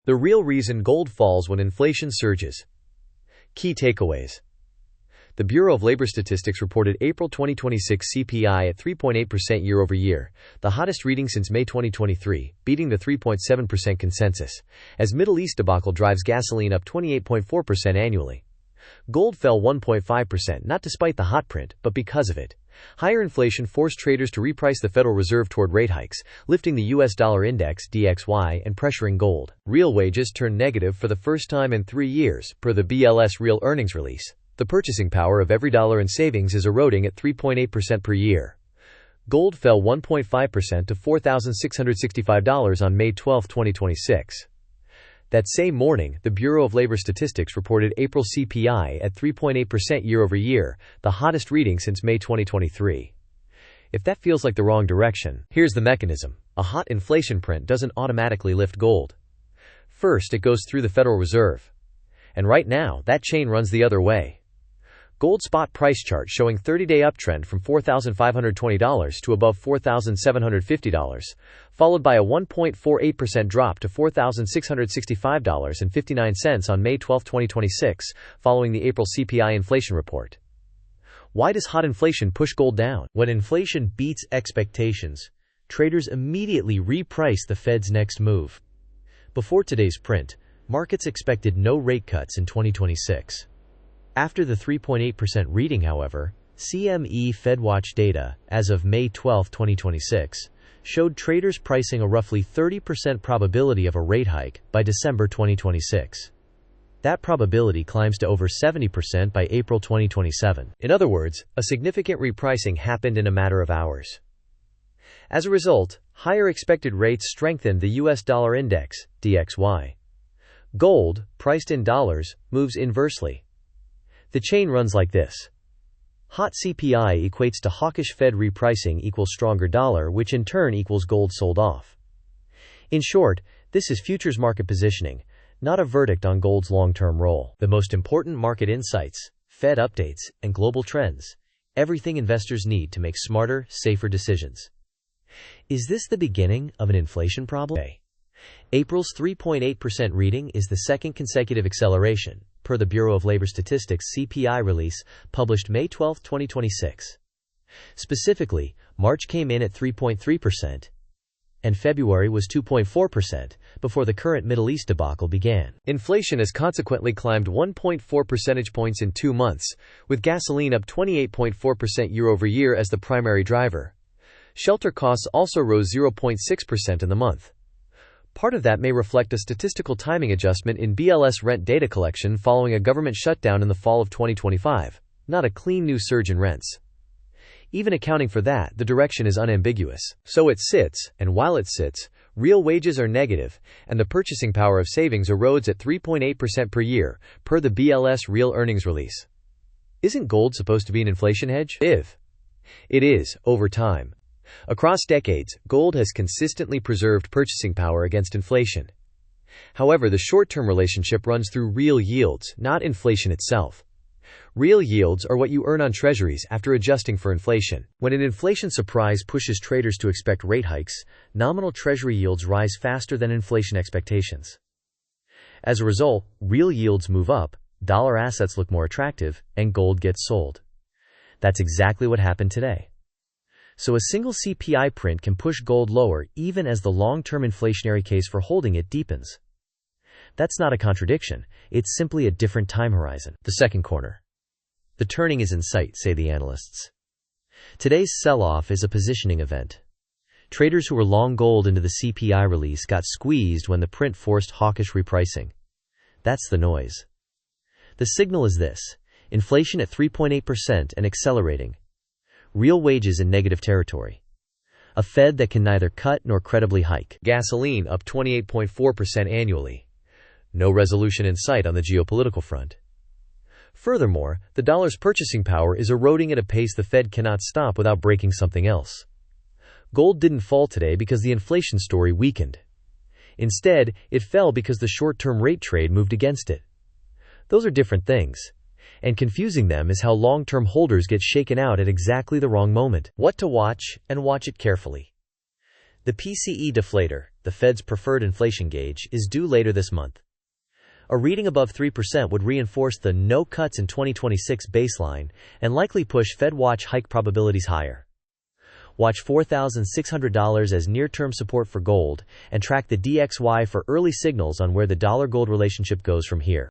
The real reason gold falls when inflation surges. Key takeaways. The Bureau of Labor Statistics reported April 2026 CPI at 3.8% year-over-year, the hottest reading since May 2023, beating the 3.7% consensus, as Middle East debacle drives gasoline up 28.4% annually. Gold fell 1.5%, not despite the hot print, but because of it. Higher inflation forced traders to reprice the Federal Reserve toward rate hikes, lifting the U.S. dollar index (DXY) and pressuring gold. Real wages turned negative for the first time in 3 years, per the BLS real earnings release. The purchasing power of every dollar in savings is eroding at 3.8% per year. Gold fell 1.5% to $4,665 on May 12, 2026. That same morning, the Bureau of Labor Statistics reported April CPI at 3.8% year-over-year, the hottest reading since May 2023. If that feels like the wrong direction, here's the mechanism. A hot inflation print doesn't automatically lift gold. First, it goes through the Federal Reserve. And right now, that chain runs the other way. Gold spot price chart showing 30-day uptrend from $4,520 to above $4,750, followed by a 1.48% drop to $4,665.59 on May 12, 2026, following the April CPI inflation report. Why does hot inflation push gold down? When inflation beats expectations, traders immediately reprice the Fed's next move. Before today's print, markets expected no rate cuts in 2026. After the 3.8% reading, however, CME FedWatch data, as of May 12, 2026, showed traders pricing a roughly 30% probability of a rate hike by December 2026. That probability climbs to over 70% by April 2027. In other words, a significant repricing happened in a matter of hours. As a result, higher expected rates strengthened the U.S. dollar index, DXY. Gold, priced in dollars, moves inversely. The chain runs like this. Hot CPI equates to hawkish Fed repricing equals stronger dollar, which in turn equals gold sold off. In short, this is futures market positioning, not a verdict on gold's long-term role. The most important market insights, Fed updates, and global trends. Everything investors need to make smarter, safer decisions. Is this the beginning of an inflation problem? April's 3.8% reading is the second consecutive acceleration, per the Bureau of Labor Statistics CPI release, published May 12, 2026. Specifically, March came in at 3.3%, and February was 2.4%, before the current Middle East debacle began. Inflation has consequently climbed 1.4 percentage points in 2 months, with gasoline up 28.4% year-over-year as the primary driver. Shelter costs also rose 0.6% in the month. Part of that may reflect a statistical timing adjustment in BLS rent data collection following a government shutdown in the fall of 2025, not a clean new surge in rents. Even accounting for that, the direction is unambiguous. So it sits, and while it sits, real wages are negative, and the purchasing power of savings erodes at 3.8% per year, per the BLS real earnings release. Isn't gold supposed to be an inflation hedge? It is, over time. Across decades, gold has consistently preserved purchasing power against inflation. However, the short-term relationship runs through real yields, not inflation itself. Real yields are what you earn on treasuries after adjusting for inflation. When an inflation surprise pushes traders to expect rate hikes, nominal treasury yields rise faster than inflation expectations. As a result, real yields move up, dollar assets look more attractive, and gold gets sold. That's exactly what happened today. So a single CPI print can push gold lower even as the long-term inflationary case for holding it deepens. That's not a contradiction, it's simply a different time horizon. The second corner. The turning is in sight, say the analysts. Today's sell-off is a positioning event. Traders who were long gold into the CPI release got squeezed when the print forced hawkish repricing. That's the noise. The signal is this: inflation at 3.8% and accelerating. Real wages in negative territory. A Fed that can neither cut nor credibly hike. Gasoline up 28.4% annually. No resolution in sight on the geopolitical front. Furthermore, the dollar's purchasing power is eroding at a pace the Fed cannot stop without breaking something else. Gold didn't fall today because the inflation story weakened. Instead, it fell because the short-term rate trade moved against it. Those are different things. And confusing them is how long-term holders get shaken out at exactly the wrong moment. What to watch, and watch it carefully. The PCE deflator, the Fed's preferred inflation gauge, is due later this month. A reading above 3% would reinforce the no cuts in 2026 baseline and likely push Fed watch hike probabilities higher. Watch $4,600 as near-term support for gold and track the DXY for early signals on where the dollar-gold relationship goes from here.